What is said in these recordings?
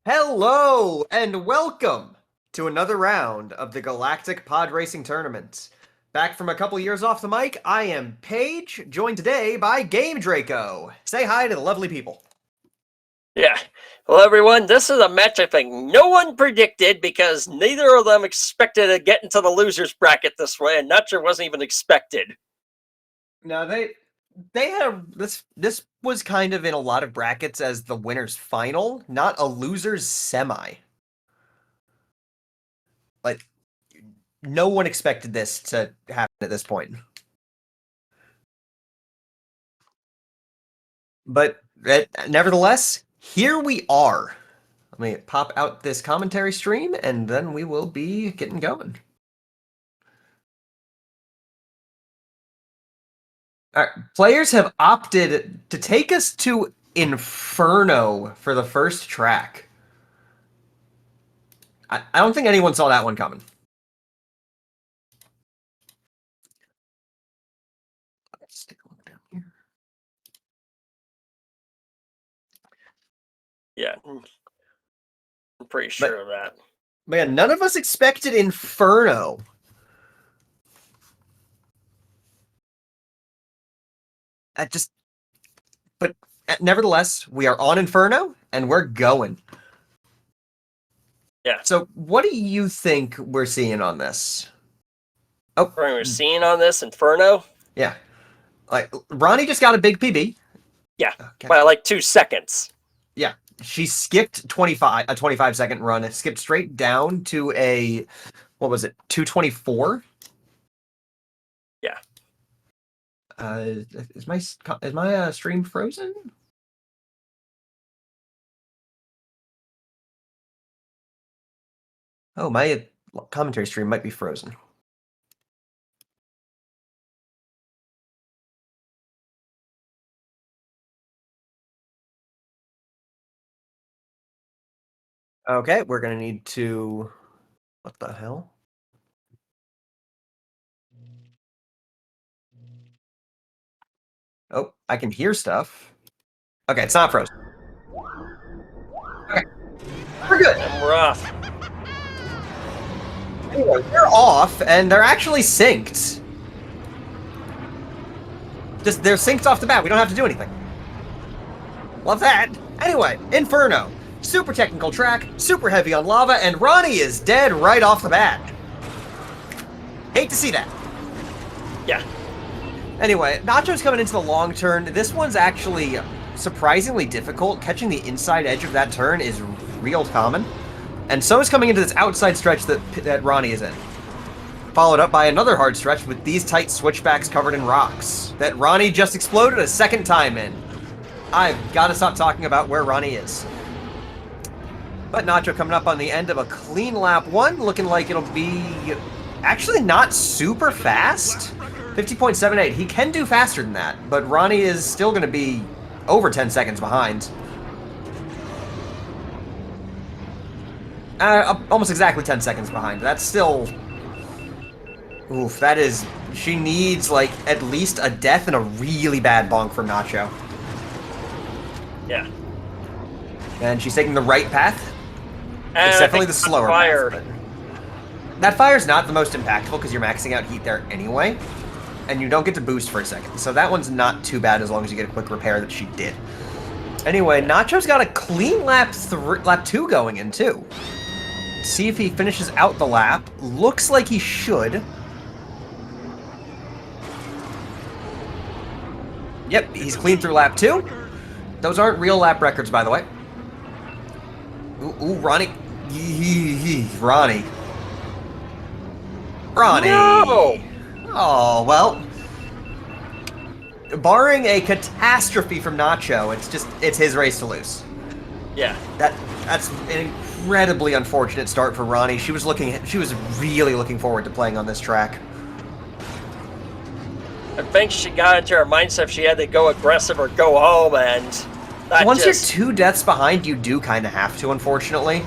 Hello and welcome to another round of the Galactic Pod Racing Tournament. Back from a couple years off the mic, I am Paige, joined today by Game Draco. Say hi to the lovely people. Yeah. Hello, everyone. This is a match I think no one predicted because neither of them expected to get into the losers bracket this way, and Nacho wasn't even expected. No, they had this was kind of in a lot of brackets as the winner's final, not a loser's semi. Like, no one expected this to happen at this point. But nevertheless, here we are. Let me pop out this commentary stream, and then we will be getting going. All right, players have opted to take us to Inferno for the first track. I don't think anyone saw that one coming. Let's take a look down here. Yeah. I'm pretty sure of that. Man, none of us expected Inferno. But nevertheless, we are on Inferno, and we're going. Yeah. So, what do you think we're seeing on this? Oh, we're seeing on this Inferno. Yeah, like Ronnie just got a big PB. Yeah, okay. By like 2 seconds. Yeah, she skipped a 25-second run. Skipped straight down to a, what was it, 2:24? Yeah. Is my stream frozen? Oh, my commentary stream might be frozen. Okay, we're gonna need to. What the hell? Oh, I can hear stuff. Okay, it's not frozen. Okay, we're good. And we're off. Anyway, they're off, and they're actually synced. They're synced off the bat. We don't have to do anything. Love that. Anyway, Inferno. Super technical track, super heavy on lava, and Ronnie is dead right off the bat. Hate to see that. Yeah. Anyway, Nacho's coming into the long turn. This one's actually surprisingly difficult. Catching the inside edge of that turn is real common. And so is coming into this outside stretch that Ronnie is in. Followed up by another hard stretch with these tight switchbacks covered in rocks that Ronnie just exploded a second time in. I've got to stop talking about where Ronnie is. But Nacho coming up on the end of a clean lap 1, looking like it'll be actually not super fast. 50.78. He can do faster than that, but Ronnie is still going to be over 10 seconds behind. Almost exactly 10 seconds behind. That's still... Oof, that is... She needs, like, at least a death and a really bad bonk from Nacho. Yeah. And she's taking the right path. And it's definitely the slower fire. path. But that fire's not the most impactful because you're maxing out heat there anyway. And you don't get to boost for a second. So that one's not too bad as long as you get a quick repair that she did. Anyway, Nacho's got a clean lap 2 going in, too. See if he finishes out the lap. Looks like he should. Yep, he's clean through lap 2. Those aren't real lap records, by the way. Ooh, Ronnie. Ronnie. No! Oh, well. Barring a catastrophe from Nacho, it's his race to lose. Yeah. That's an incredibly unfortunate start for Ronnie. She was really looking forward to playing on this track. I think she got into her mindset she had to go aggressive or go home, and once you're 2 deaths behind, you do kind of have to, unfortunately.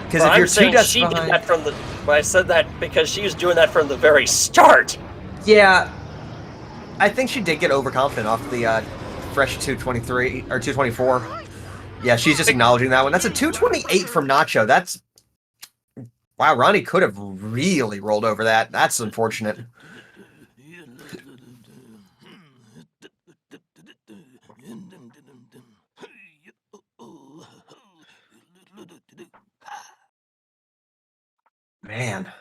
Because if you're 2 deaths behind, did that from the. Well, I said that because she was doing that from the very start. Yeah, I think she did get overconfident off the fresh 223 or 224. Yeah, she's just acknowledging that one. That's a 228 from Nacho. That's... Wow, Ronnie could have really rolled over that. That's unfortunate. Man.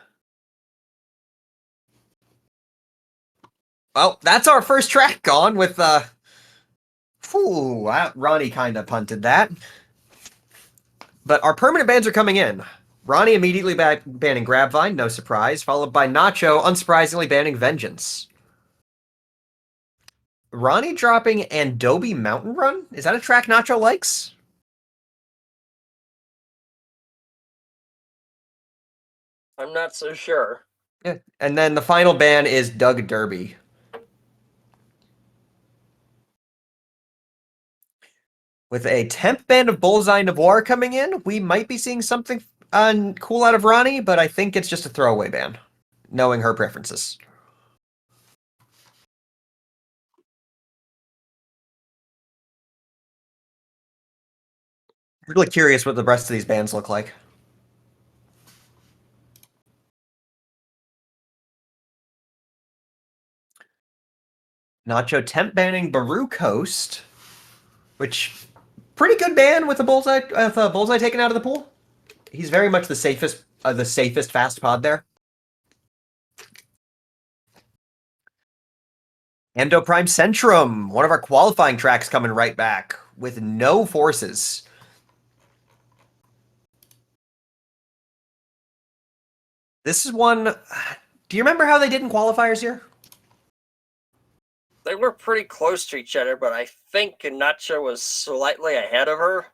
Well, that's our first track gone with, Ooh, Ronnie kind of punted that. But our permanent bans are coming in. Ronnie immediately banning Grabvine, no surprise, followed by Nacho, unsurprisingly banning Vengeance. Ronnie dropping Andobi Mountain Run? Is that a track Nacho likes? I'm not so sure. Yeah. And then the final ban is Doug Derby. With a temp ban of Bullseye Navarre coming in, we might be seeing something cool out of Ronnie, but I think it's just a throwaway ban, knowing her preferences. Really curious what the rest of these bans look like. Nacho temp banning Baru Coast, which pretty good ban with the bullseye taken out of the pool. He's very much the safest fast pod there. Endo Prime Centrum, one of our qualifying tracks coming right back with no forces. This is one. Do you remember how they did in qualifiers here? They were pretty close to each other, but I think Nacho was slightly ahead of her.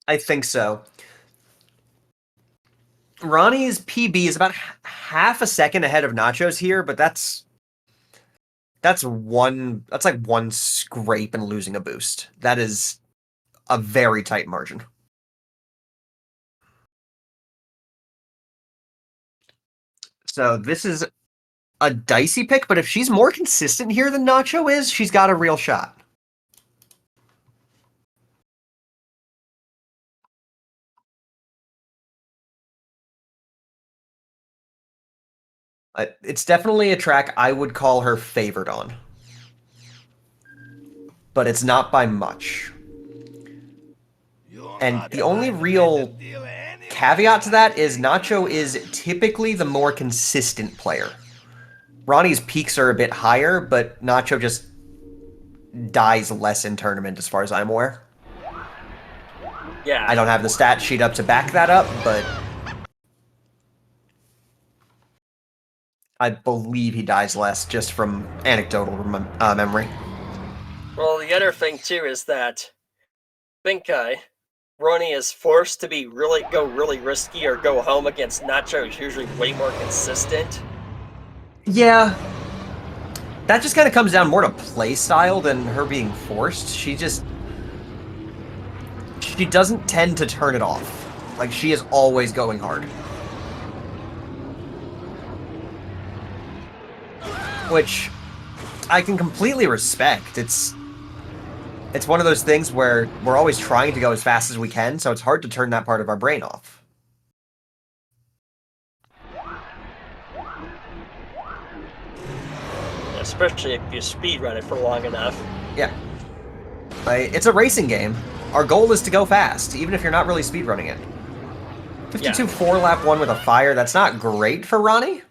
I think so. Ronnie's PB is about half a second ahead of Nacho's here, but that's like one scrape and losing a boost. That is a very tight margin. So this is a dicey pick, but if she's more consistent here than Nacho is, she's got a real shot. It's definitely a track I would call her favored on. But it's not by much. And the only real caveat to that is Nacho is typically the more consistent player. Ronnie's peaks are a bit higher, but Nacho just dies less in tournament as far as I'm aware. Yeah. I don't have the stat sheet up to back that up, but I believe he dies less just from anecdotal memory. Well, the other thing too is that I think Ronnie is forced to go really risky or go home against Nacho, who's usually way more consistent. Yeah. That just kind of comes down more to play style than her being forced. She doesn't tend to turn it off. Like, she is always going hard. Which I can completely respect. It's one of those things where we're always trying to go as fast as we can, so it's hard to turn that part of our brain off. Especially if you speedrun it for long enough. Yeah. It's a racing game. Our goal is to go fast, even if you're not really speedrunning it. 52 4-lap 1 with a fire, that's not great for Ronnie.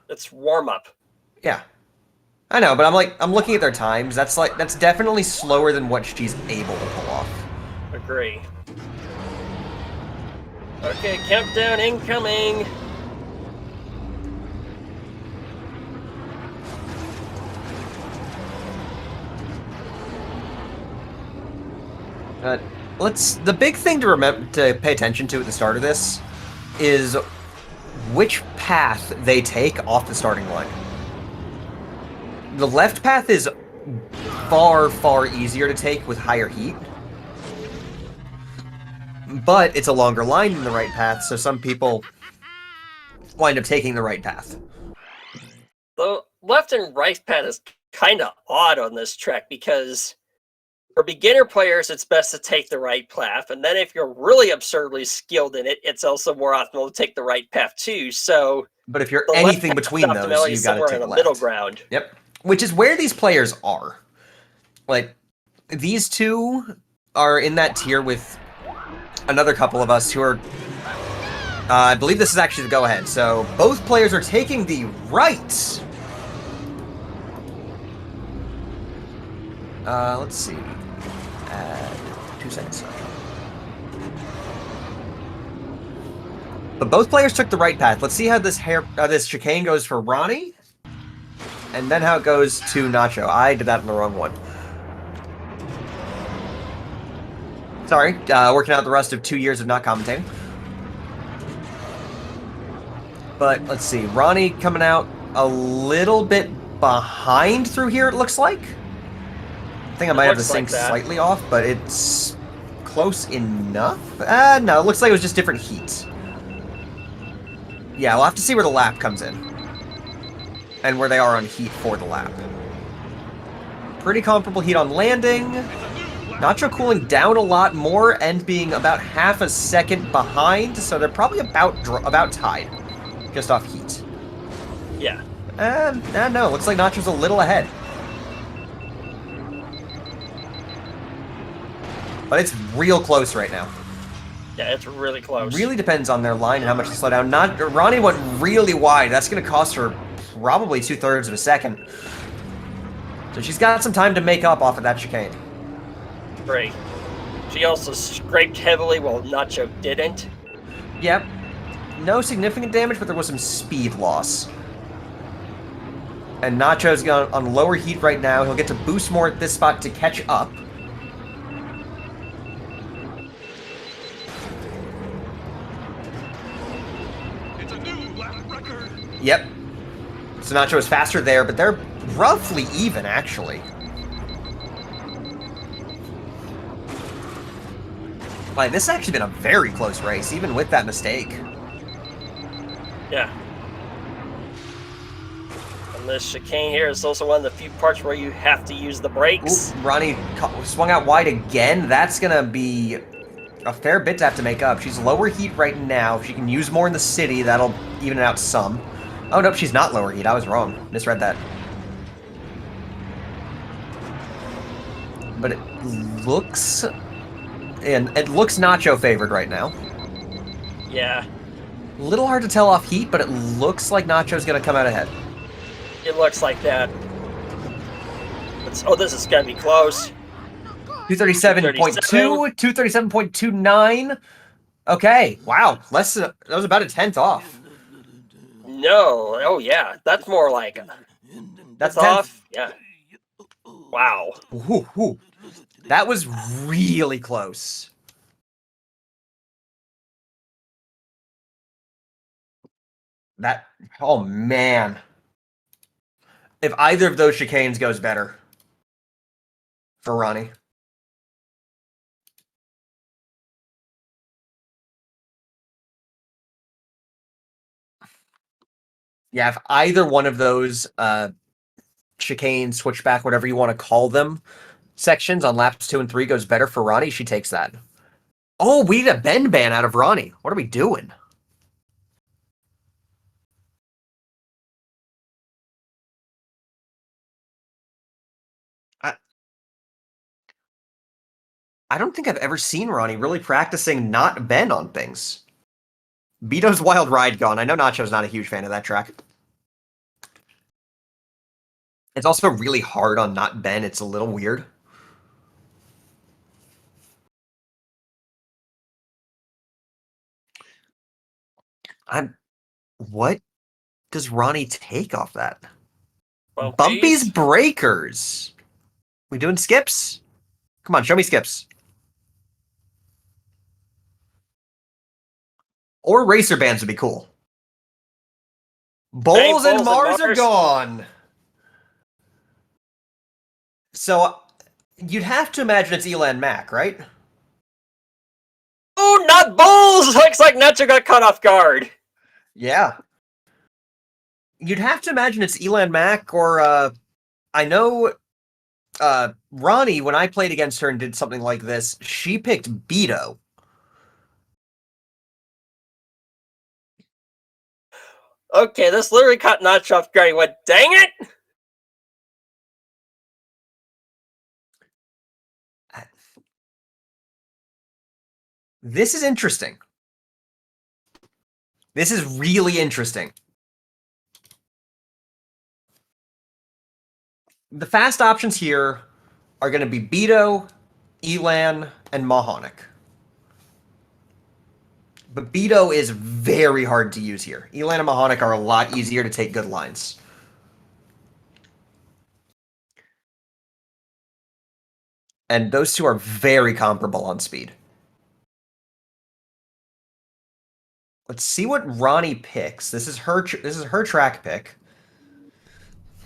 It's warm-up. Yeah. I know, but I'm looking at their times. That's definitely slower than what she's able to pull off. Agree. Okay, countdown incoming. The big thing to pay attention to at the start of this is which path they take off the starting line. The left path is far, far easier to take with higher heat. But it's a longer line than the right path, so some people wind up taking the right path. The left and right path is kind of odd on this track because For beginner players, it's best to take the right path, and then if you're really absurdly skilled in it, it's also more optimal to take the right path too. So, But if you're the left anything path between those, optimally you is got to somewhere take in the left. middle ground. Yep. Which is where these players are. Like, these two are in that tier with another couple of us who are... I believe this is actually the go-ahead. So, both players are taking the right. Let's see. Add 2 seconds. But both players took the right path. Let's see how this this chicane goes for Ronnie, and then how it goes to Nacho. I did that in the wrong one. Sorry, working out the rest of 2 years of not commentating. But let's see, Ronnie coming out a little bit behind through here, it looks like. I think I might have the sync slightly off, but it's close enough. No, it looks like it was just different heats. Yeah, we'll have to see where the lap comes in. And where they are on heat for the lap. Pretty comparable heat on landing. Nacho cooling down a lot more and being about half a second behind, so they're probably about tied. Just off heat. Yeah. No, looks like Nacho's a little ahead. But it's real close right now. Yeah, it's really close. Really depends on their line and how much they slow down. Ronnie went really wide. That's going to cost her probably 2/3 of a second. So she's got some time to make up off of that chicane. Great. She also scraped heavily while Nacho didn't. Yep. No significant damage, but there was some speed loss. And Nacho's on lower heat right now. He'll get to boost more at this spot to catch up. It's a new lap record. Yep. So Nacho is faster there, but they're roughly even, actually. Like, this has actually been a very close race, even with that mistake. Yeah. And this chicane here is also one of the few parts where you have to use the brakes. Ooh, Ronnie swung out wide again. That's going to be a fair bit to have to make up. She's lower heat right now. If she can use more in the city, that'll even it out some. Oh, nope, she's not lower heat. I was wrong. Misread that. But it looks... And it looks Nacho favored right now. Yeah. A little hard to tell off heat, but it looks like Nacho's going to come out ahead. It looks like that. Oh, this is going to be close. 237.2, 237.29. Okay, wow. That was about a 10th off. No. Oh, yeah. That's more like... That's off? Yeah. Wow. Ooh, ooh. That was really close. Oh man. If either of those chicanes goes better for Ronnie. Yeah, if either one of those chicane, switchback, whatever you want to call them, sections on laps 2 and 3 goes better for Ronnie, she takes that. Oh, we need a bend ban out of Ronnie. What are we doing? I don't think I've ever seen Ronnie really practicing not bend on things. Beto's Wild Ride gone. I know Nacho's not a huge fan of that track. It's also really hard on not Ben. It's a little weird. What does Ronnie take off that? Bumpy's Breakers. We doing skips? Come on, show me skips. Or racer bands would be cool. Bowls and Mars are gone. So, you'd have to imagine it's Elan Mac, right? Oh, not Bowls! Looks like Nacho got caught off guard. Yeah. You'd have to imagine it's Elan Mac or, I know Ronnie, when I played against her and did something like this, she picked Beto. Okay, this literally caught Nacho off guard. He went, dang it! This is interesting. This is really interesting. The fast options here are going to be Beto, Elan, and Mahonic. But Beto is very hard to use here. Elan and Mahonic are a lot easier to take good lines. And those two are very comparable on speed. Let's see what Ronnie picks. This is her track pick.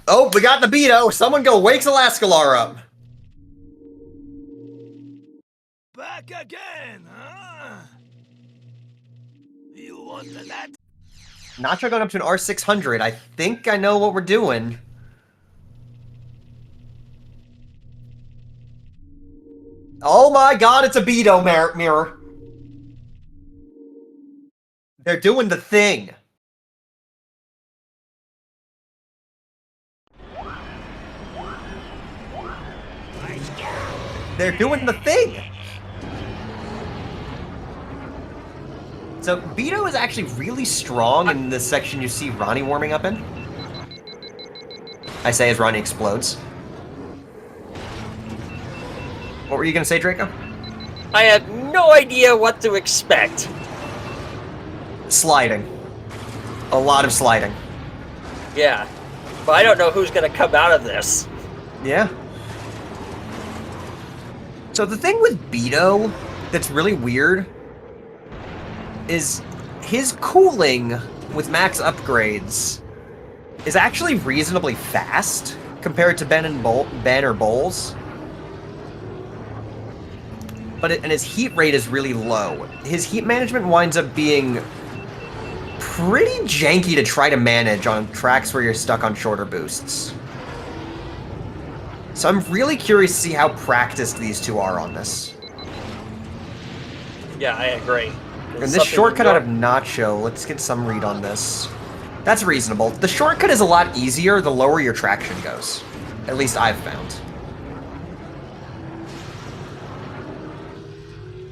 Oh, we got the Beto. Someone go wake Elascalar up. Back again, huh? You want that? Nacho going up to an R600. I think I know what we're doing. Oh my god, it's a Beto mirror. They're doing the thing. They're doing the thing. So Beto is actually really strong in this section you see Ronnie warming up in. I say as Ronnie explodes. What were you gonna say, Draco? I have no idea what to expect. Sliding. A lot of sliding. Yeah, but I don't know who's going to come out of this. Yeah. So the thing with Beto that's really weird is his cooling with max upgrades is actually reasonably fast compared to Ben or Bowles. And his heat rate is really low. His heat management winds up being pretty janky to try to manage on tracks where you're stuck on shorter boosts. So I'm really curious to see how practiced these two are on this. Yeah, I agree. And this shortcut out of Nacho, let's get some read on this. That's reasonable. The shortcut is a lot easier the lower your traction goes. At least I've found.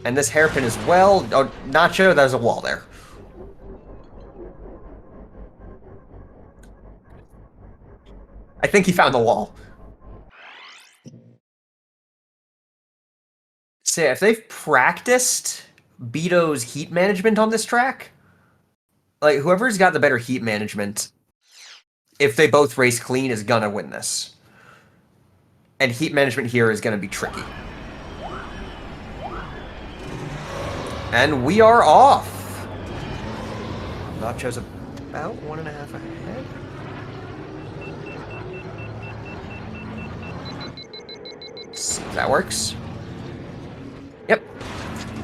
And this hairpin as well. Oh, Nacho, there's a wall there. I think he found the wall. So if they've practiced Beto's heat management on this track, like whoever's got the better heat management, if they both race clean, is gonna win this. And heat management here is gonna be tricky. And we are off. Nacho's about 1.5 ahead. See if that works. Yep.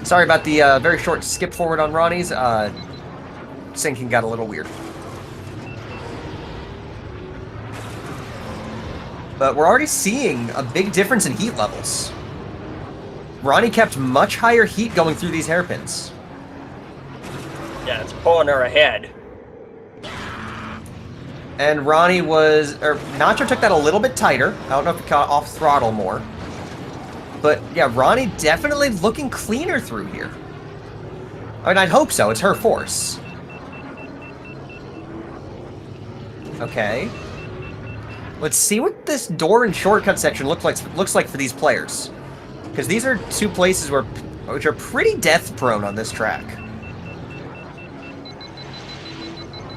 Sorry about the very short skip forward on Ronnie's. Syncing got a little weird. But we're already seeing a big difference in heat levels. Ronnie kept much higher heat going through these hairpins. Yeah, it's pulling her ahead. And Nacho took that a little bit tighter. I don't know if he caught off throttle more. But yeah, Ronnie definitely looking cleaner through here. I mean, I'd hope so. It's her force. Okay. Let's see what this door and shortcut section looks like for these players. Because these are two places which are pretty death prone on this track.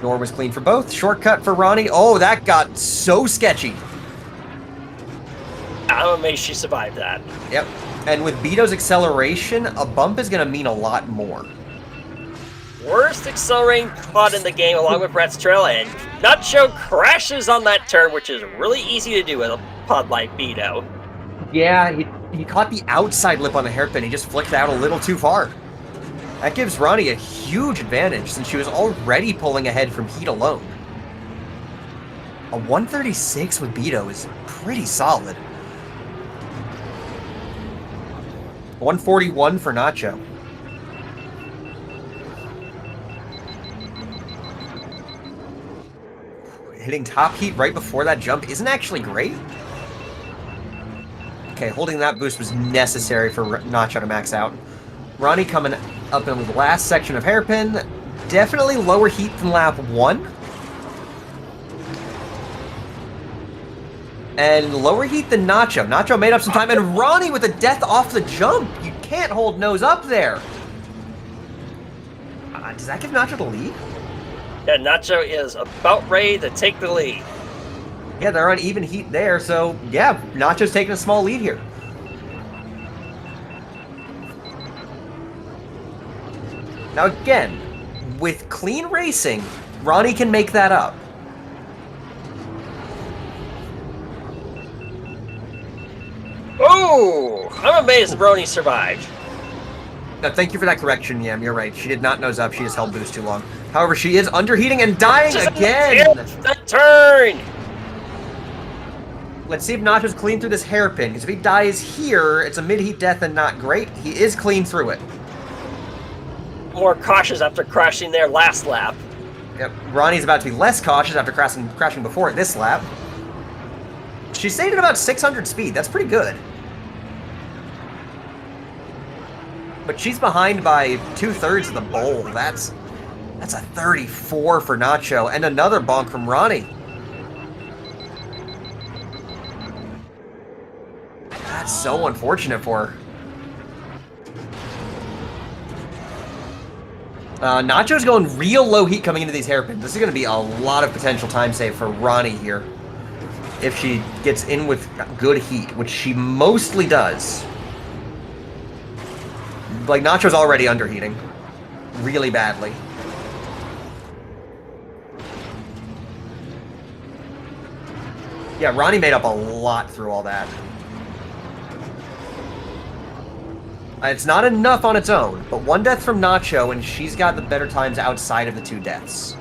Door was clean for both. Shortcut for Ronnie. Oh, that got so sketchy. I'm amazed she survived that. Yep. And with Beto's acceleration, a bump is going to mean a lot more. Worst accelerating pod in the game along with Rat's Trail, and Nacho crashes on that turn, which is really easy to do with a pod like Beto. Yeah, he caught the outside lip on the hairpin. He just flicked out a little too far. That gives Ronnie a huge advantage since she was already pulling ahead from heat alone. A 136 with Beto is pretty solid. 141 for Nacho. Hitting top heat right before that jump isn't actually great. Okay, holding that boost was necessary for Nacho to max out. Ronnie coming up in the last section of hairpin. Definitely lower heat than lap 1. And lower heat than Nacho. Nacho made up some time, and Ronnie with a death off the jump. You can't hold nose up there. Does that give Nacho the lead? Yeah, Nacho is about ready to take the lead. Yeah, they're on even heat there, so yeah, Nacho's taking a small lead here. Now again, with clean racing, Ronnie can make that up. Oh, I'm amazed Ronnie survived. Now, thank you for that correction, Yam. You're right. She did not nose up. She just held boost too long. However, she is underheating and dying again. The turn. Let's see if Nacho's clean through this hairpin, because if he dies here, it's a mid-heat death and not great. He is clean through it. More cautious after crashing there last lap. Yep. Ronnie's about to be less cautious after crashing before it this lap. She stayed at about 600 speed. That's pretty good. But she's behind by 2/3 of the bowl. That's a 34 for Nacho, and another bonk from Ronnie. That's so unfortunate for her. Nacho's going real low heat coming into these hairpins. This is going to be a lot of potential time save for Ronnie here. If she gets in with good heat, which she mostly does. Like, Nacho's already underheating. Really badly. Yeah, Ronnie made up a lot through all that. It's not enough on its own, but one death from Nacho, and she's got the better times outside of the 2 deaths.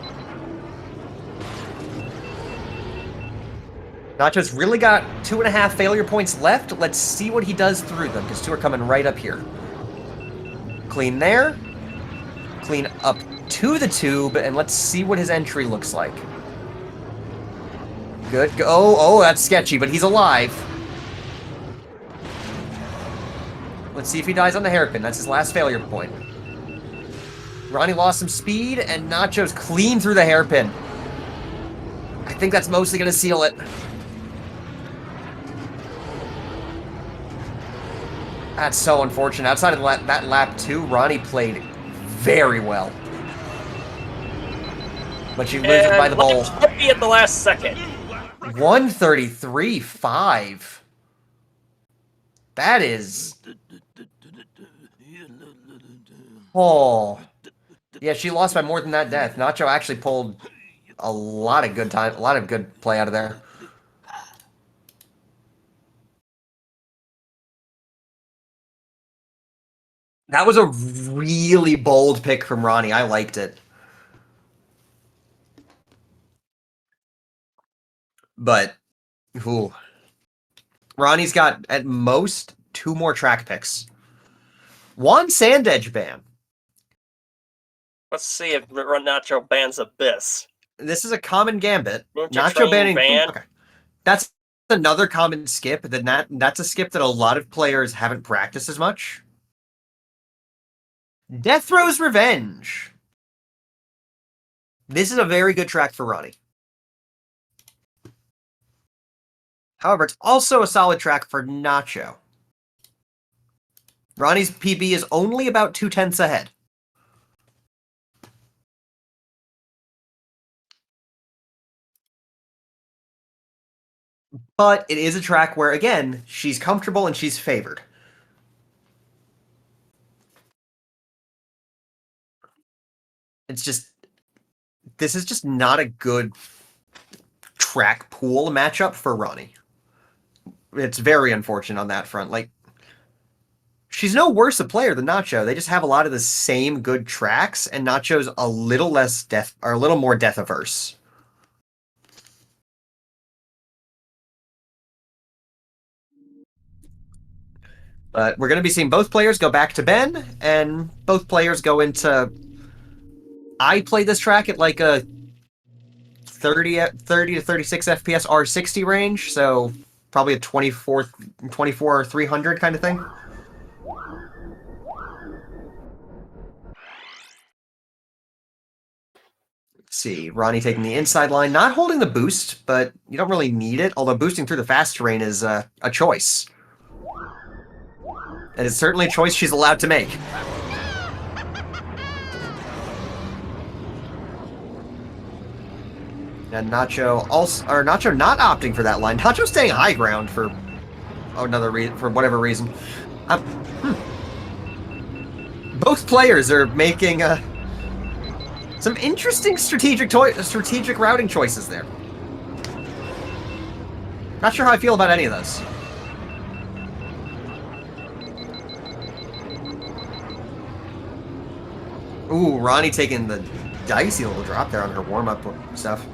Nacho's really got 2.5 failure points left. Let's see what he does through them, because 2 are coming right up here. Clean there. Clean up to the tube, and let's see what his entry looks like. Good. Oh, that's sketchy, but he's alive. Let's see if he dies on the hairpin. That's his last failure point. Ronnie lost some speed, and Nacho's clean through the hairpin. I think that's mostly going to seal it. That's so unfortunate. Outside of that lap 2, Ronnie played very well. But she loses by the bowl. Lucky at the last second. 133.5. That is... Oh. Yeah, she lost by more than that death. Nacho actually pulled a lot of good time, a lot of good play out of there. That was a really bold pick from Ronnie. I liked it. But, ooh. Ronnie's got, at most, 2 more track picks. 1 sand edge ban. Let's see if Nacho bans Abyss. This is a common gambit. Nacho banning. ban. Okay. That's another common skip. That's a skip that a lot of players haven't practiced as much. Death Throw's Revenge. This is a very good track for Ronnie. However, it's also a solid track for Nacho. Ronnie's PB is only about 0.2 ahead. But it is a track where, again, she's comfortable and she's favored. It's just... This is just not a good track pool matchup for Ronnie. It's very unfortunate on that front. Like, she's no worse a player than Nacho. They just have a lot of the same good tracks, and Nacho's a little less death, or a little more death averse. But we're going to be seeing both players go back to Ben, and both players go into... I played this track at like a 30 to 36 FPS R60 range, so probably a 24 or 300 kind of thing. Let's see, Ronnie taking the inside line, not holding the boost, but you don't really need it, although boosting through the fast terrain is a choice. And it's certainly a choice she's allowed to make. And Nacho Nacho not opting for that line. Nacho staying high ground for whatever reason. Both players are making some interesting strategic routing choices there. Not sure how I feel about any of those. Ooh, Ronnie taking the dicey little drop there on her warm-up stuff.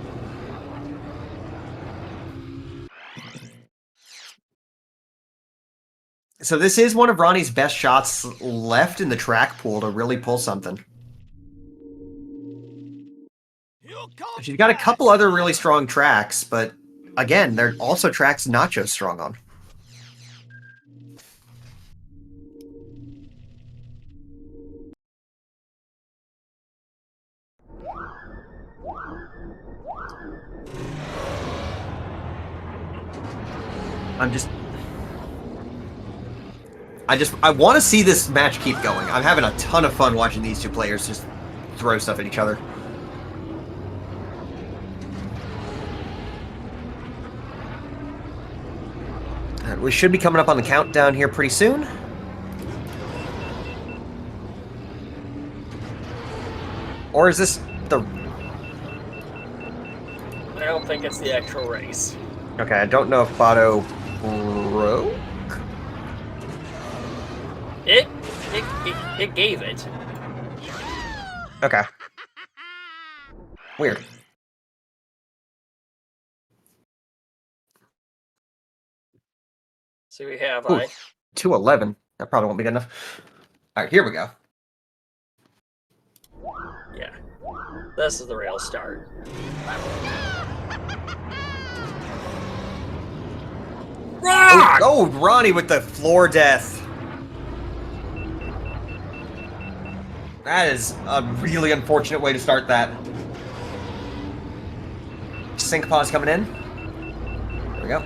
So this is one of Ronnie's best shots left in the track pool to really pull something. She's got a couple other really strong tracks, but again, they're also tracks Nacho's strong on. I want to see this match keep going. I'm having a ton of fun watching these two players just throw stuff at each other. And we should be coming up on the countdown here pretty soon. Or is this the... I don't think it's the actual race. Okay, I don't know if Brado broke? It gave it. Okay. Weird. So we have 2:11. That probably won't be good enough. Alright, here we go. Yeah. This is the real start. Oh, Ronnie with the floor death. That is a really unfortunate way to start that. Sync pause coming in. There we go.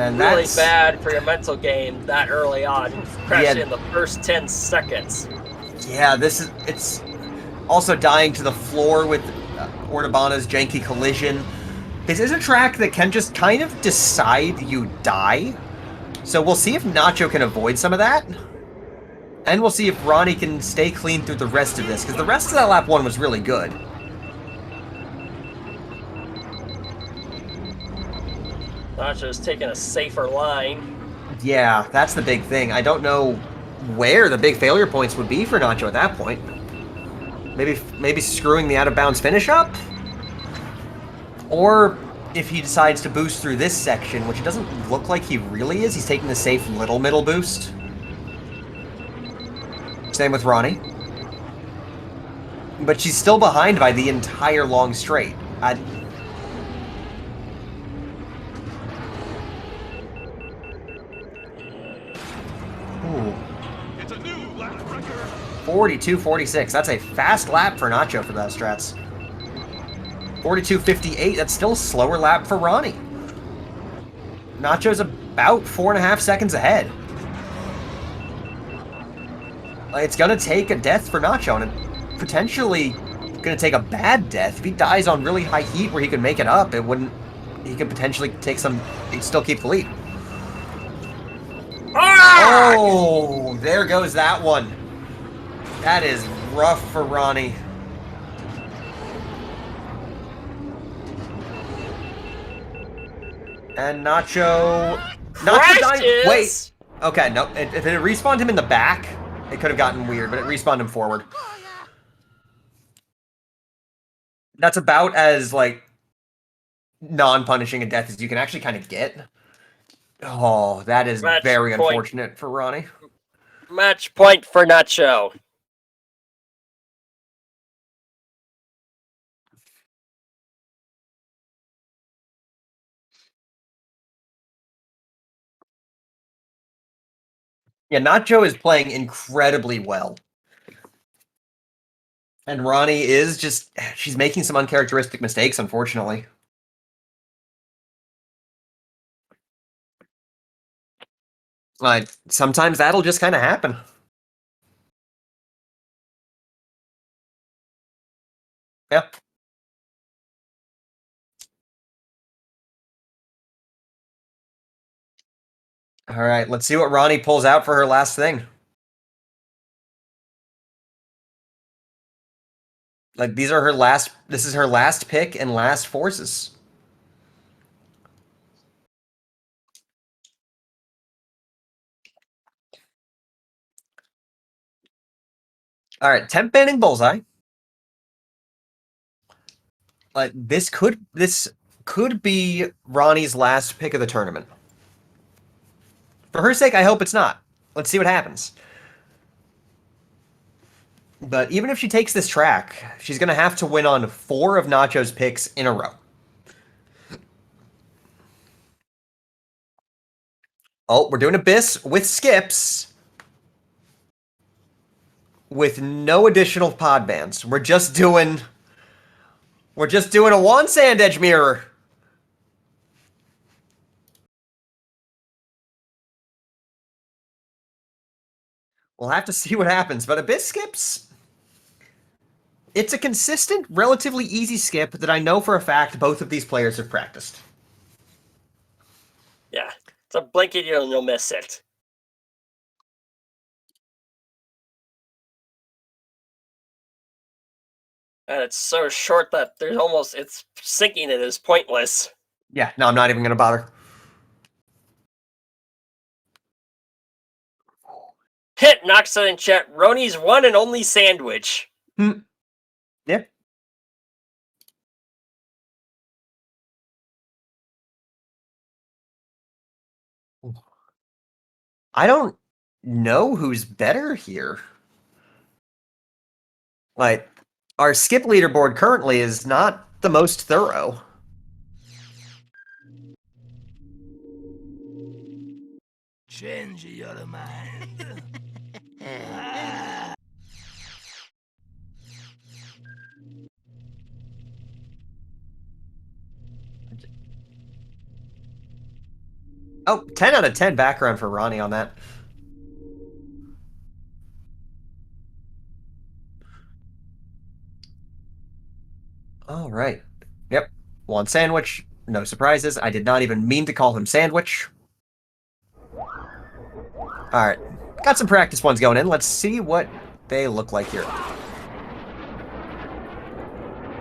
And really that's bad for your mental game that early on. Crashing in the first 10 seconds. Yeah, it's also dying to the floor with Ordabana's janky collision. This is a track that can just kind of decide you die. So we'll see if Nacho can avoid some of that. And we'll see if Ronnie can stay clean through the rest of this, because the rest of that lap 1 was really good. Nacho's taking a safer line. Yeah, that's the big thing. I don't know where the big failure points would be for Nacho at that point. Maybe screwing the out-of-bounds finish up? Or if he decides to boost through this section, which it doesn't look like he really is. He's taking the safe little middle boost. Same with Ronnie. But she's still behind by the entire long straight. Ooh. It's a new lap record. 42.46. That's a fast lap for Nacho for those strats. 42.58. That's still a slower lap for Ronnie. Nacho's about 4.5 seconds ahead. It's going to take a death for Nacho, and it potentially going to take a bad death. If he dies on really high heat where he could make it up, it wouldn't... He could potentially take some... He'd still keep the lead. Ah! Oh, there goes that one. That is rough for Ronnie. And Nacho... Wait. Okay, no. If it had respawned him in the back, it could have gotten weird, but it respawned him forward. That's about as, like, non-punishing a death as you can actually kind of get. Oh, that is Match very point. unfortunate for Ronnie. Match point for Nacho. Yeah, Nacho is playing incredibly well. And Ronnie is just, she's making some uncharacteristic mistakes, unfortunately. Like, sometimes that'll just kind of happen. Yep. All right, let's see what Ronnie pulls out for her last thing. Like, these are her last, this is her last pick and last forces. All right, temp banning bullseye. Like, this could be Ronnie's last pick of the tournament. For her sake, I hope it's not. Let's see what happens. But even if she takes this track, she's going to have to win on 4 of Nacho's picks in a row. Oh, we're doing Abyss with skips. With no additional pod bans. We're just doing a one sand edge mirror. We'll have to see what happens, but Abyss skips. It's a consistent, relatively easy skip that I know for a fact both of these players have practiced. Yeah, it's a blink and you'll miss it. And it's so short that it's sinking it is pointless. Yeah, no, I'm not even going to bother. Hit knocks it in chat. Roni's one and only sandwich. Yep. I don't know who's better here. Like, our skip leaderboard currently is not the most thorough. Change your mind. Oh, 10 out of 10 background for Ronnie on that. All right. Yep. One sandwich. No surprises. I did not even mean to call him Sandwich. All right. Got some practice ones going in. Let's see what they look like here.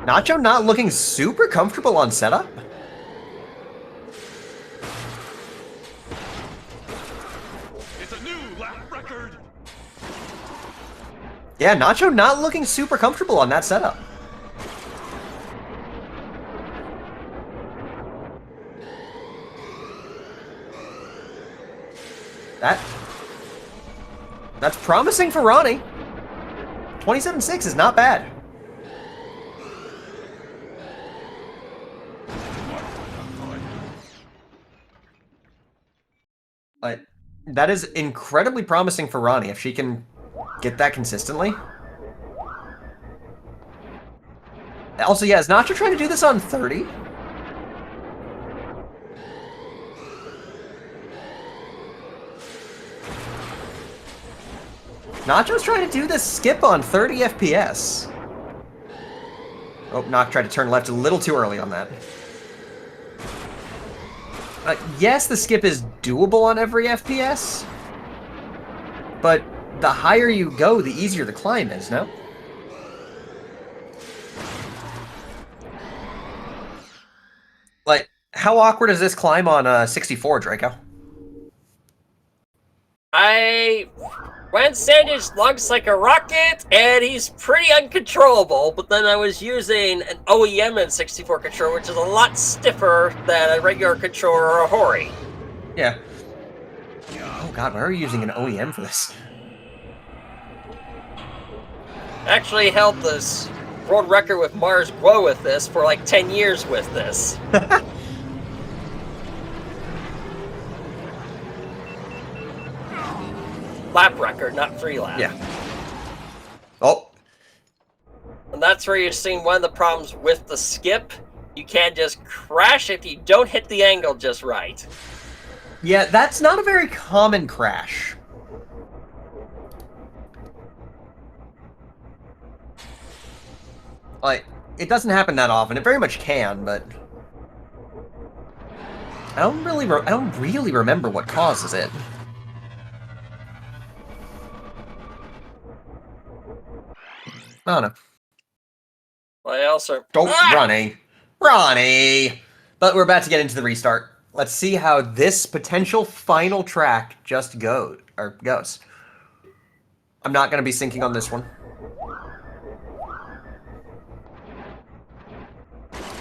Nacho not looking super comfortable on setup. It's a new lap record. Yeah, Nacho not looking super comfortable on that setup. That's promising for Ronnie. 27-6 is not bad. But that is incredibly promising for Ronnie if she can get that consistently. Also, yeah, is Nacho trying to do this on 30? Nacho's trying to do this skip on 30 FPS. Oh, Nock tried to turn left a little too early on that. Yes, the skip is doable on every FPS, but the higher you go, the easier the climb is, no? Like, how awkward is this climb on 64, Draco? When Sandwich looks like a rocket, and he's pretty uncontrollable, but then I was using an OEM N64 controller, which is a lot stiffer than a regular controller or a Hori. Yeah. God, why are we using an OEM for this? Actually held this world record with Mars Glow with this for like 10 years with this. Lap record, not free lap. Yeah. Oh. And that's where you're seeing one of the problems with the skip. You can't just crash if you don't hit the angle just right. Yeah, that's not a very common crash. Like, it doesn't happen that often. It very much can, but I don't really remember what causes it. I don't know. Well, I also... Don't, Ronnie. Ronnie! But we're about to get into the restart. Let's see how this potential final track just goes. I'm not going to be syncing on this one.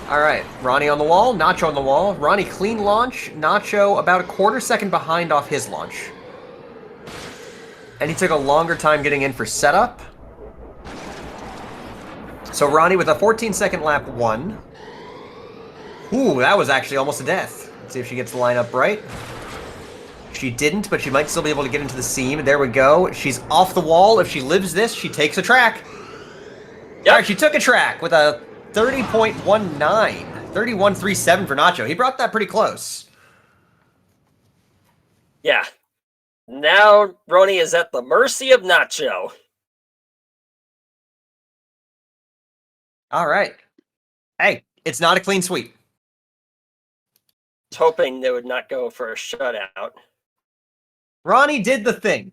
Alright, Ronnie on the wall, Nacho on the wall. Ronnie clean launch, Nacho about a quarter second behind off his launch. And he took a longer time getting in for setup. So Ronnie with a 14-second lap 1. Ooh, that was actually almost a death. Let's see if she gets the lineup right. She didn't, but she might still be able to get into the seam. There we go. She's off the wall. If she lives this, she takes a track. Yep. Alright, she took a track with a 30.19. 31.37 for Nacho. He brought that pretty close. Yeah. Now Ronnie is at the mercy of Nacho. Alright. Hey, it's not a clean sweep. I was hoping they would not go for a shutout. Ronnie did the thing.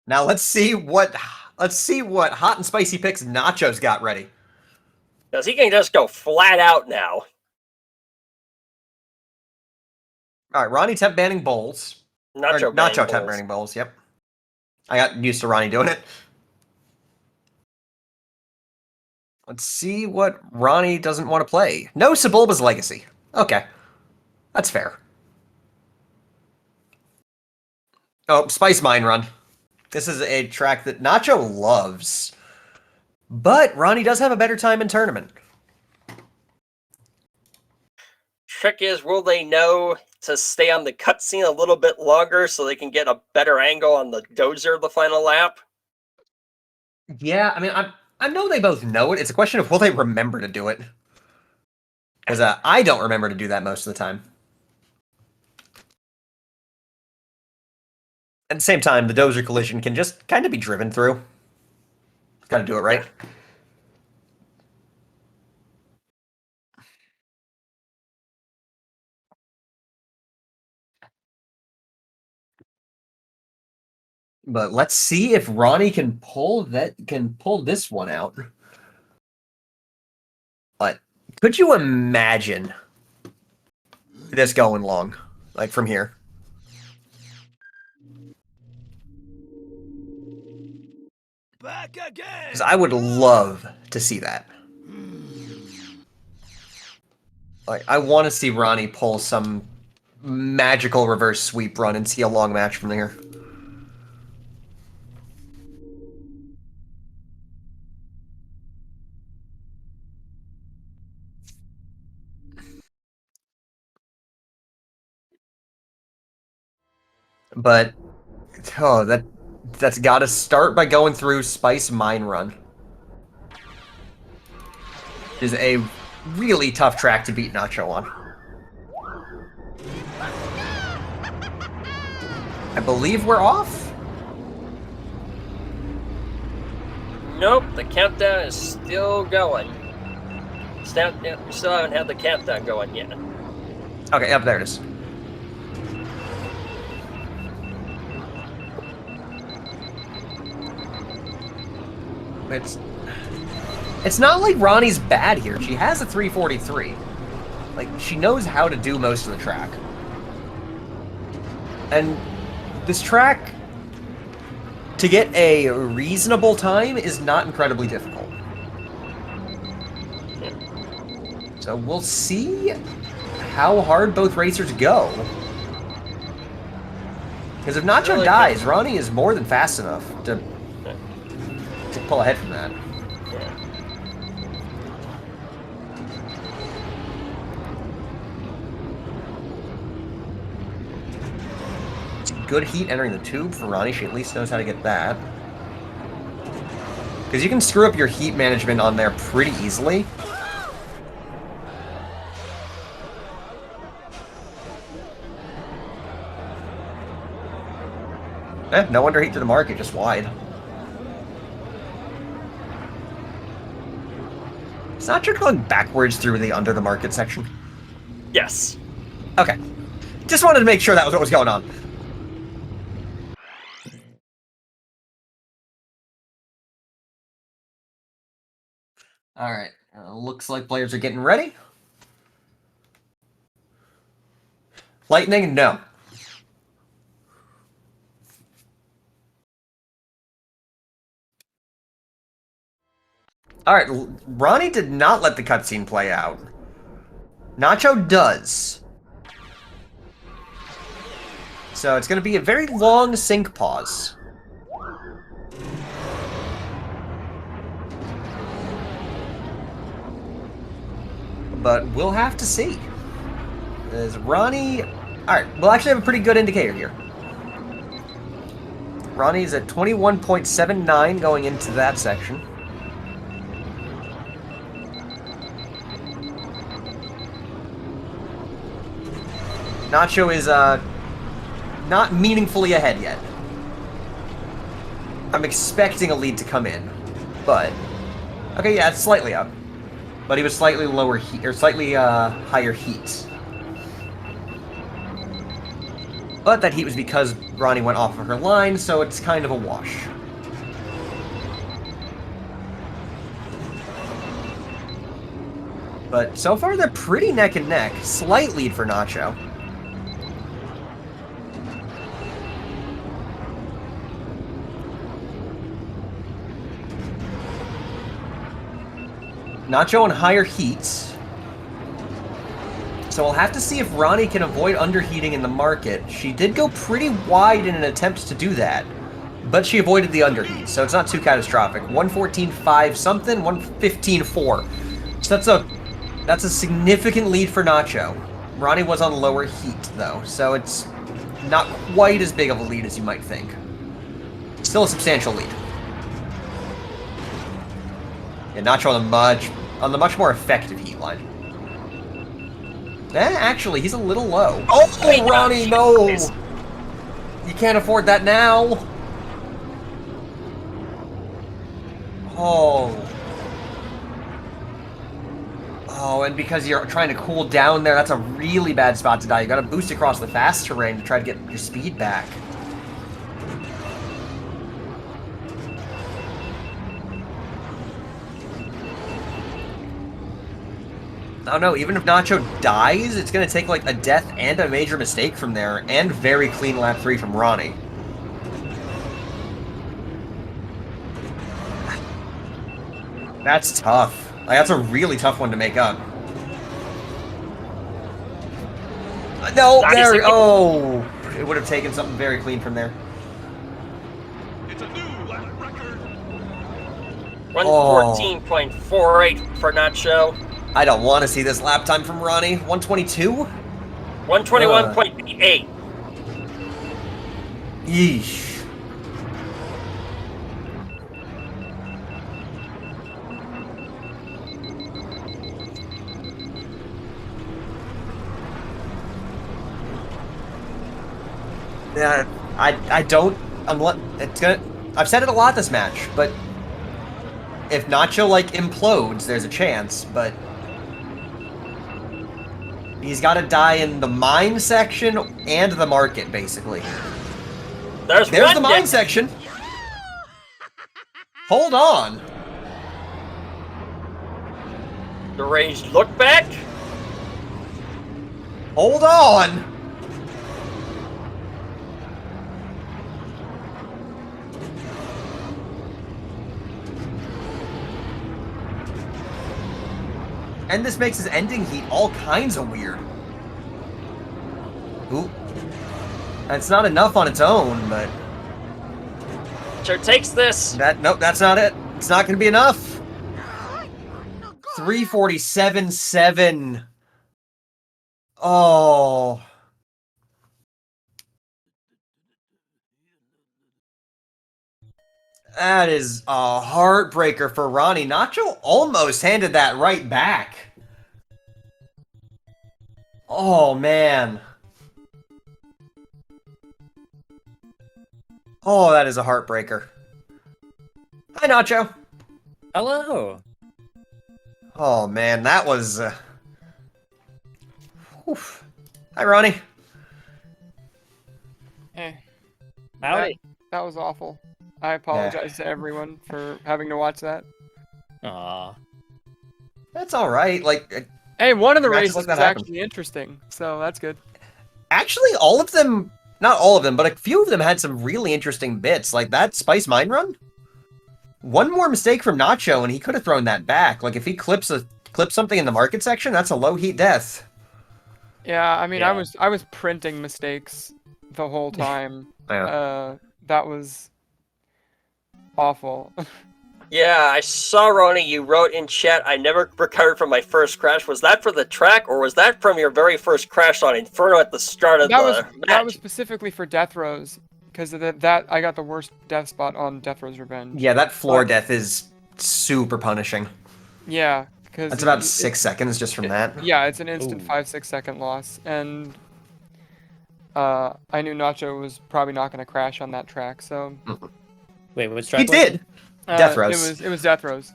Now let's see what hot and spicy picks Nacho's got ready. Because he can just go flat out now. Alright, Ronnie temp banning bowls. Nacho temp banning bowls, yep. I got used to Ronnie doing it. Let's see what Ronnie doesn't want to play. No Sebulba's Legacy. Okay. That's fair. Oh, Spice Mine Run. This is a track that Nacho loves. But Ronnie does have a better time in tournament. Trick is, will they know to stay on the cutscene a little bit longer so they can get a better angle on the dozer of the final lap? Yeah, I mean, I know they both know it. It's a question of will they remember to do it. Because I don't remember to do that most of the time. At the same time, the dozer collision can just kind of be driven through. Gotta do it right. But let's see if Ronnie can pull this one out. But could you imagine this going long, like from here? Back again. Because I would love to see that. Like, I want to see Ronnie pull some magical reverse sweep run and see a long match from there. But, oh, that's got to start by going through Spice Mine Run. It is a really tough track to beat Nacho on. I believe we're off? Nope, the countdown is still going. Still haven't had the countdown going yet. Okay, yep, there it is. It's not like Ronnie's bad here. She has a 343. Like, she knows how to do most of the track. And this track, to get a reasonable time, is not incredibly difficult. So we'll see how hard both racers go. Because if Nacho Really dies, Ronnie is more than fast enough to pull ahead from that. Yeah. It's good heat entering the tube for Ronnie. She at least knows how to get that. Because you can screw up your heat management on there pretty easily. No wonder heat to the market, just wide. It's not just going backwards through the under the market section. Yes. Okay. Just wanted to make sure that was what was going on. Alright. Looks like players are getting ready. Lightning, no. Alright, Ronnie did not let the cutscene play out. Nacho does. So it's going to be a very long sync pause. But we'll have to see. Is Ronnie... Alright, we'll actually have a pretty good indicator here. Ronnie's at 21.79 going into that section. Nacho is, not meaningfully ahead yet. I'm expecting a lead to come in, but... Okay, yeah, it's slightly up. But he was slightly lower heat, or slightly, higher heat. But that heat was because Ronnie went off of her line, so it's kind of a wash. But so far, they're pretty neck and neck. Slight lead for Nacho. Nacho on higher heats. So we'll have to see if Ronnie can avoid underheating in the market. She did go pretty wide in an attempt to do that, but she avoided the underheat, so it's not too catastrophic. 114.5 something, 115.4. So that's a significant lead for Nacho. Ronnie was on lower heat, though, so it's not quite as big of a lead as you might think. Still a substantial lead. Yeah, Nacho on the much more effective heat line. Actually, he's a little low. Oh, Ronnie, no! You can't afford that now. Oh. Oh, and because you're trying to cool down there, that's a really bad spot to die. You gotta boost across the fast terrain to try to get your speed back. Oh no, even if Nacho dies, it's going to take like a death and a major mistake from there, and very clean lap 3 from Ronnie. That's tough. Like, that's a really tough one to make up. No, there, oh! It would have taken something very clean from there. It's a new lap record. 114.48 for Nacho. I don't want to see this lap time from Ronnie. 122? 121.8. Yeesh. Yeah, I don't, it's gonna, I've said it a lot this match, but if Nacho, like, implodes, there's a chance, but he's got to die in the mine section and the market, basically. There's the mine section. Hold on. The ranged look back. Hold on. And this makes his ending heat all kinds of weird. Ooh. That's not enough on its own, but... Sure takes this. Nope, that's not it. It's not going to be enough. 347.7. Oh. That is a heartbreaker for Ronnie. Nacho almost handed that right back. Oh, man. Oh, that is a heartbreaker. Hi, Nacho. Hello. Oh, man, that was... Oof. Hi, Ronnie. Howdy. That was awful. I apologize to everyone for having to watch that. Aw. That's all right. Like, Hey, one of the Matches races like was that happen. actually interesting, so that's good. actually, all of them, not all of them, but a few of them had some really interesting bits. Like that Spice Mine Run. One more mistake from Nacho, and he could have thrown that back. Like if he clips something in the market section, that's a low heat death. Yeah, I mean, Yeah. I was printing mistakes the whole time. That was awful. Yeah, I saw, Ronnie, you wrote in chat, I never recovered from my first crash. Was that for the track, or was that from your very first crash on Inferno at the start of the match? That was specifically for Death Rose, because that I got the worst death spot on Death Rose Revenge. Yeah, that floor death is super punishing. Yeah, because That's about 6 seconds just from that. Yeah, it's an instant Ooh. 5-6 second loss, and I knew Nacho was probably not going to crash on that track, so Wait, which He track was did. it? Death Rose. It was Death Rose.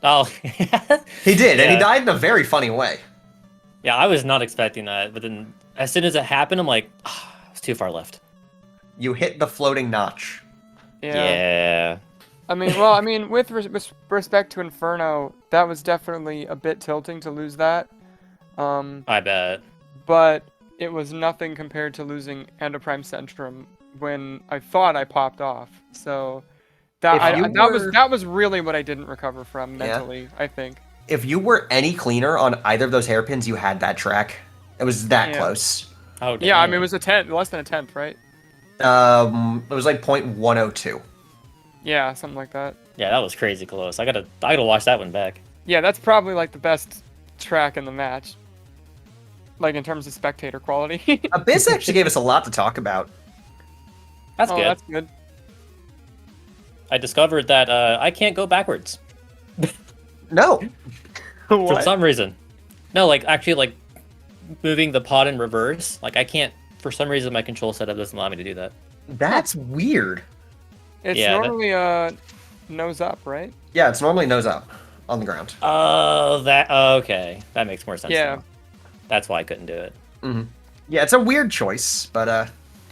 Oh. He did, and he Yeah. died in a very funny way. Yeah, I was not expecting that, but then as soon as it happened, I'm like, it's too far left. You hit the floating notch. Yeah. I mean, with respect to Inferno, that was definitely a bit tilting to lose that. I bet. But it was nothing compared to losing Endoprime Centrum when I thought I popped off. So that was really what I didn't recover from mentally, I think. If you were any cleaner on either of those hairpins, you had that track. It was that Yeah. close. Oh, Yeah, I mean, dang. it was a tenth, less than a tenth, right? It was like 0.102. Yeah, something like that. Yeah, that was crazy close. I gotta watch that one back. Yeah, that's probably like the best track in the match. Like in terms of spectator quality. Abyss actually gave us a lot to talk about. That's Oh, good. that's good. I discovered that I can't go backwards No. for some reason. No, like actually, like moving the pod in reverse. Like I can't. For some reason, my control setup doesn't allow me to do that. That's weird. It's Yeah, that- normally nose up, right? Yeah, it's normally nose up on the ground. Oh, okay. That makes more sense. Yeah. now. That's why I couldn't do it. Yeah, it's a weird choice, but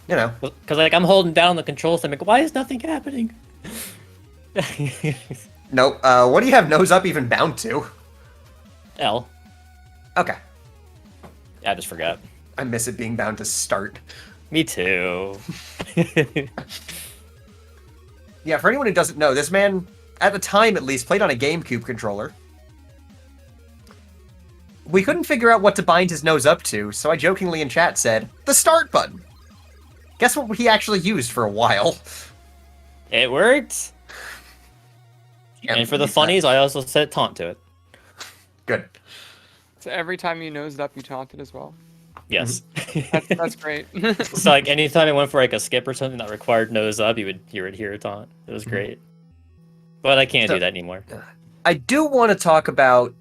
you know. Because like I'm holding down the controls, I'm like, why is nothing happening? Nope. What do you have nose up even bound to? L. Okay. I just forgot. I miss it being bound to start. Me too. Yeah, for anyone who doesn't know, this man, at the time at least, played on a GameCube controller. We couldn't figure out what to bind his nose up to, so I jokingly in chat said, the start button. Guess what he actually used for a while? It worked. Can't And for the believe that. funnies, I also set taunt to it. Good. So every time you nosed up, you taunted as well. Yes. That's great. So like anytime I went for like a skip or something that required nose up, you would hear a taunt. It was great. But I can't So- do that anymore. I do want to talk about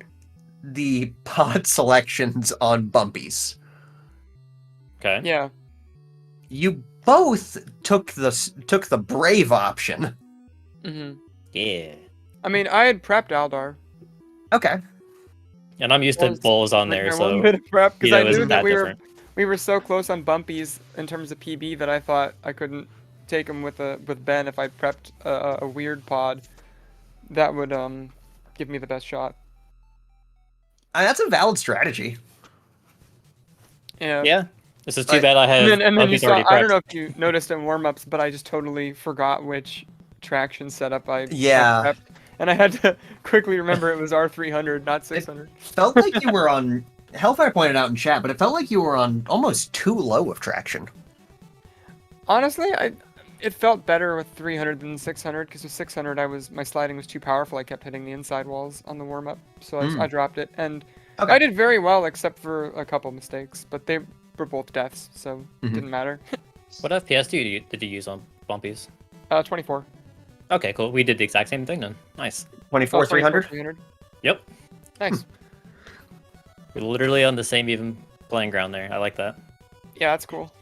the pod selections on bumpies. Okay. Yeah. You both took the brave option. hmm Yeah. I mean, I had prepped Aldar. Okay. And I'm used to Was- bulls on Like, there, my so one bit of prep because you know, I it knew wasn't that that we different. were so close on bumpies in terms of PB that I thought I couldn't take him with Ben if I prepped a weird pod that would give me the best shot. That's a valid strategy. Yeah. Yeah. This is too Like- bad I have And then you bumpies saw, already I don't prepped. know if you noticed in warm-ups, but I just totally forgot which traction setup I Yeah. prepped. and I had to quickly remember it was R300, not 600. Felt like you were on. Hellfire pointed out in chat, but it felt like you were on almost too low of traction. Honestly, it felt better with 300 than 600 because with 600 my sliding was too powerful. I kept hitting the inside walls on the warm up, so I dropped it, and Okay. I did very well except for a couple mistakes, but they were both deaths, so it didn't matter. What FPS did you use on bumpies? 24. Okay, cool. We did the exact same thing then. Nice. 24, 300? 300. Yep. Nice. We're literally on the same even playing ground there. I like that. Yeah, that's cool.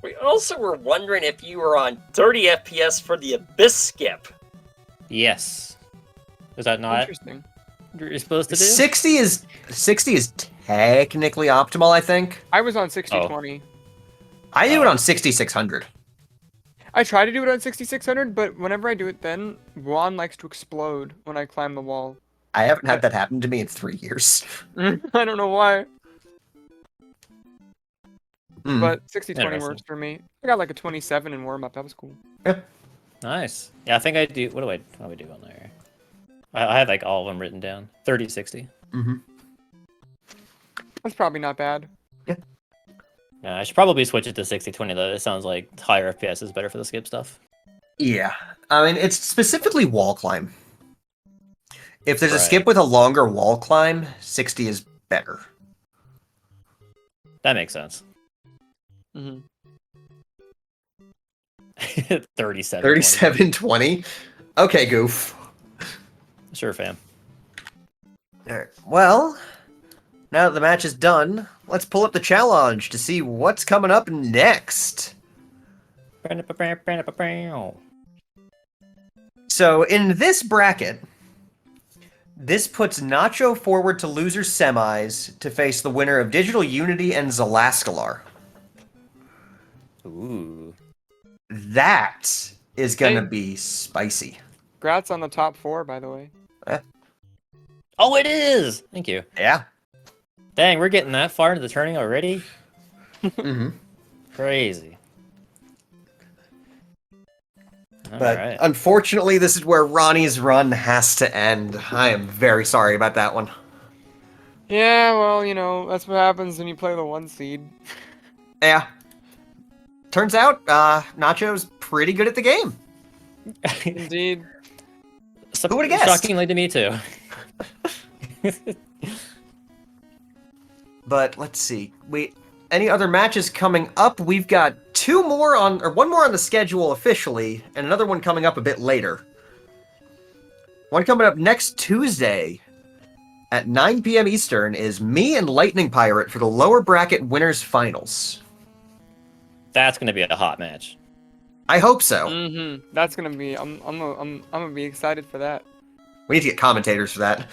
We also were wondering if you were on 30 FPS for the Abyss skip. Yes. Is that not Interesting. what you're supposed to do? 60 is technically optimal, I think. I was on 60-20. I do it on 6600. I try to do it on 6600, but whenever I do it then, Juan likes to explode when I climb the wall. I haven't had that happen to me in 3 years. I don't know why, Mm. but 60-20 Interesting. works for me. I got like a 27 in warm-up. That was cool. Nice. Yeah, I think I do. What do we do on there? I have like all of them written down. 30, 60. Mm-hmm. That's probably not bad. Yeah, I should probably switch it to 60-20 though. It sounds like higher FPS is better for the skip stuff. Yeah. I mean, it's specifically wall climb. If there's a Right. skip with a longer wall climb, 60 is better. That makes sense. Hmm 37. 3720? Okay, goof. Sure, fam. Alright. Well, now that the match is done, let's pull up the challenge to see what's coming up next. So, in this bracket, this puts Nacho forward to loser semis to face the winner of Digital Unity and Zalaskalar. Ooh. That is gonna Hey. be spicy. Congrats on the top 4, by the way. Oh, it is! Thank you. Yeah. Dang, we're getting that far into the tourney already? Mm-hmm. Crazy. But Alright. unfortunately, this is where Ronnie's run has to end. I am very sorry about that one. Yeah, well, you know, that's what happens when you play the 1 seed. Yeah. Turns out, Nacho's pretty good at the game. Indeed. Who would've guessed? Shockingly to me, too. But let's see. Any other matches coming up? We've got one more on the schedule officially, and another one coming up a bit later. One coming up next Tuesday at 9 p.m. Eastern is me and Lightning Pirate for the lower bracket winners finals. That's going to be a hot match. I hope so. Mm-hmm. That's gonna be. I'm gonna be excited for that. We need to get commentators for that.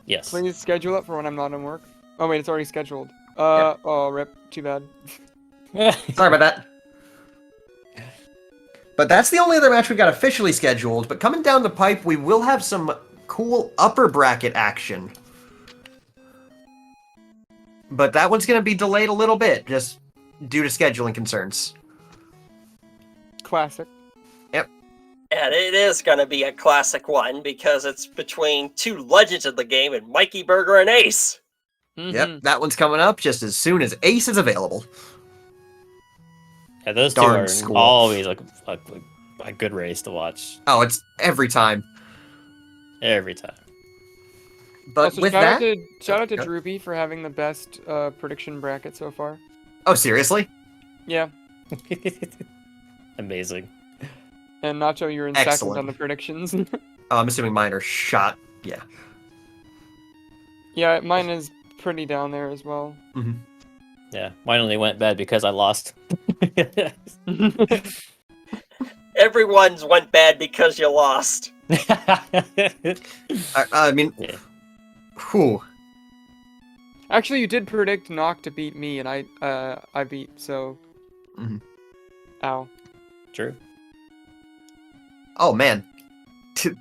Yes. Please schedule it for when I'm not in work. Oh wait, it's already scheduled. Oh, rip. Too bad. Sorry about that. But that's the only other match we've got officially scheduled. But coming down the pipe, we will have some cool upper bracket action. But that one's going to be delayed a little bit, just due to scheduling concerns. Classic. And it is going to be a classic one because it's between 2 legends of the game and Mikey Burger and Ace. Mhm. Yep, that one's coming up just as soon as Ace is available. Yeah, those two Darn are school. always like a good race to watch. Oh, it's every time. Every time. But Also, with shout that... out to shout out to Go- Droopy for having the best prediction bracket so far. Oh, seriously? Yeah, Amazing. and Nacho, you're in second Excellent. on the predictions. Oh, I'm assuming mine are shot. Yeah. Yeah, mine is pretty down there as well. Yeah, mine only went bad because I lost. Everyone's went bad because you lost. I mean... Yeah. Whew. Actually, you did predict Nock to beat me, and I beat, so... Mhm. Ow. True. Oh, man.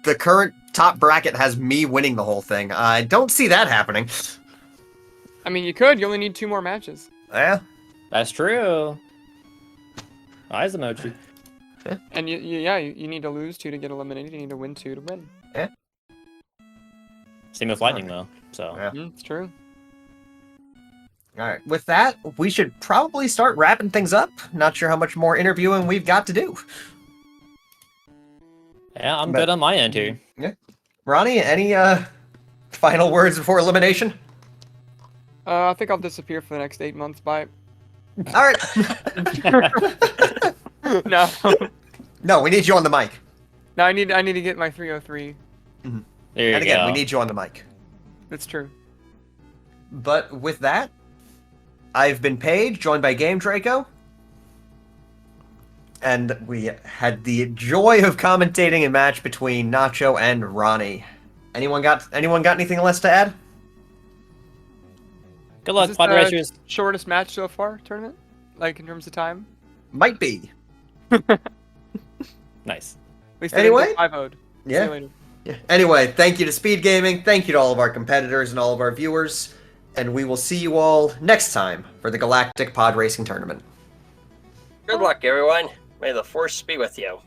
The current top bracket has me winning the whole thing. I don't see that happening. I mean, you could. You only need 2 more matches. Yeah. That's true. Eyes emoji. And you need to lose 2 to get eliminated. You need to win 2 to win. Yeah. Same with lightning though. So Yeah. It's true. All right. With that, we should probably start wrapping things up. Not sure how much more interviewing we've got to do. yeah, I'm But- good on my end here. Ronnie, any final words before elimination? I think I'll disappear for the next 8 months. Bye. All right. No. No, we need you on the mic. No, I need to get my 303. There you And again, go. we need you on the mic. That's true. But with that, I've been Paige, joined by Game Draco. And we had the joy of commentating a match between Nacho and Ronnie. Anyone got anything less to add? Good Is luck, this pod the racers. shortest match so far, tournament? Like in terms of time? Might be. Nice. At least I didn't get Anyway? 5-0'd. See Yeah. you later. Anyway, thank you to SpeedGaming, thank you to all of our competitors and all of our viewers, and we will see you all next time for the Galactic Pod Racing Tournament. Good luck, everyone. May the force be with you.